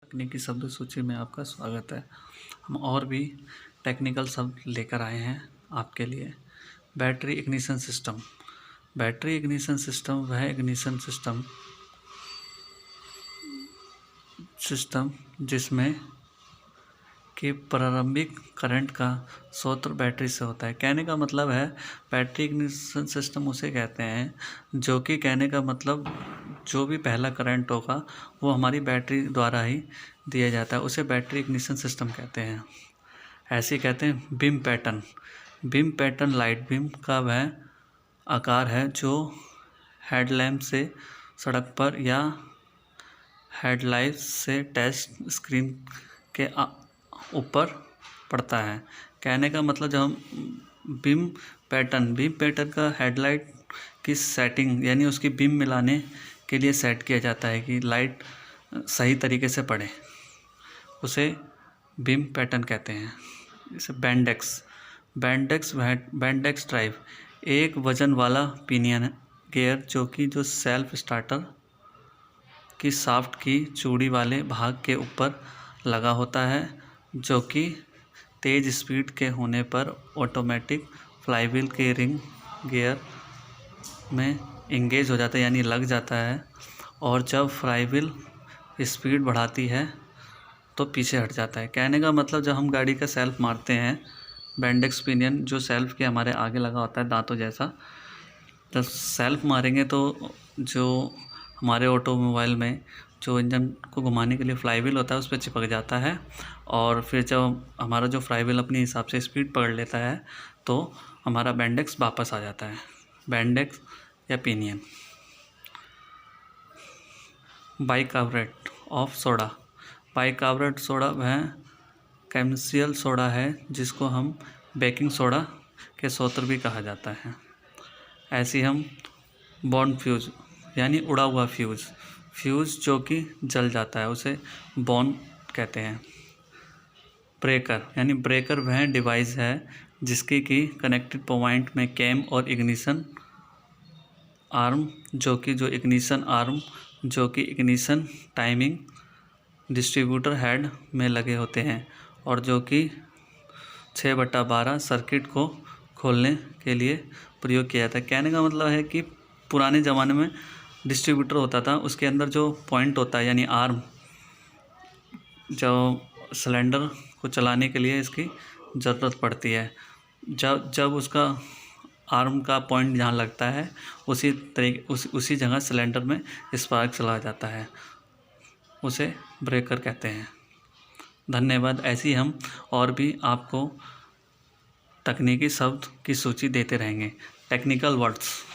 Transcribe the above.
तकनीकी शब्द सूची में आपका स्वागत है। हम और भी टेक्निकल शब्द लेकर आए हैं आपके लिए। Battery ignition system. Battery ignition system वह इग्निशन सिस्टम जिसमें कि प्रारंभिक करंट का स्रोत बैटरी से होता है। कहने का मतलब है बैटरी इग्निशन सिस्टम उसे कहते हैं जो कि कहने का मतलब जो भी पहला करंट होगा वो हमारी बैटरी द्वारा ही दिया जाता है, उसे बैटरी इग्निशन सिस्टम कहते हैं। ऐसे कहते हैं beam pattern. Beam pattern light beam का वह आकार है जो हेडलैम्प से सड़क पर या हेडलाइट से टच स्क्रीन के ऊपर पड़ता है। कहने का मतलब जब हम बीम पैटर्न का हेडलाइट की सेटिंग यानी उसकी बीम मिलाने के लिए सेट किया जाता है कि लाइट सही तरीके से पड़े, उसे बीम पैटर्न कहते हैं। जैसे बैंडेक्स ड्राइव एक वजन वाला पिनियन गियर जो सेल्फ स्टार्टर की शाफ्ट की चूड़ी वाले भाग के ऊपर लगा होता है, जो कि तेज़ स्पीड के होने पर ऑटोमेटिक फ्लाईव्हील के रिंग गियर में इंगेज हो जाता है यानी लग जाता है, और जब फ्लाईव्हील स्पीड बढ़ाती है तो पीछे हट जाता है। कहने का मतलब जब हम गाड़ी का सेल्फ मारते हैं, बैंडेक्स पिनियन जो सेल्फ के हमारे आगे लगा होता है दांतों जैसा, जब सेल्फ मारेंगे तो जो हमारे ऑटोमोबाइल में जो इंजन को घुमाने के लिए फ्लाईव्हील होता है उस पर चिपक जाता है, और फिर जब हमारा जो फ्लाईव्हील अपने हिसाब से स्पीड पकड़ लेता है तो हमारा बैंडेक्स वापस आ जाता है। बैंडेक्स या pinion. Bicarbonate of soda. Bicarbonate soda वह केमिकल सोडा है जिसको हम बेकिंग सोडा के स्रोत भी कहा जाता है। ऐसे हम बॉर्न फ्यूज यानी उड़ा हुआ फ्यूज जो कि जल जाता है उसे बॉर्न कहते हैं। ब्रेकर यानी ब्रेकर वह डिवाइस है जिसकी कि कनेक्टेड पॉइंट में कैम और इग्निशन आर्म जो कि इग्निशन टाइमिंग डिस्ट्रीब्यूटर हेड में लगे होते हैं, और जो कि 6/12 सर्किट को खोलने के लिए प्रयोग किया जाता है। कहने का मतलब है कि पुराने ज़माने में डिस्ट्रीब्यूटर होता था, उसके अंदर जो पॉइंट होता है यानी आर्म, जो सिलेंडर को चलाने के लिए इसकी ज़रूरत पड़ती है। जब उसका आर्म का पॉइंट जहाँ लगता है उसी जगह सिलेंडर में स्पार्क चला जाता है, उसे ब्रेकर कहते हैं। धन्यवाद। ऐसी हम और भी आपको तकनीकी शब्द की सूची देते रहेंगे। Technical words.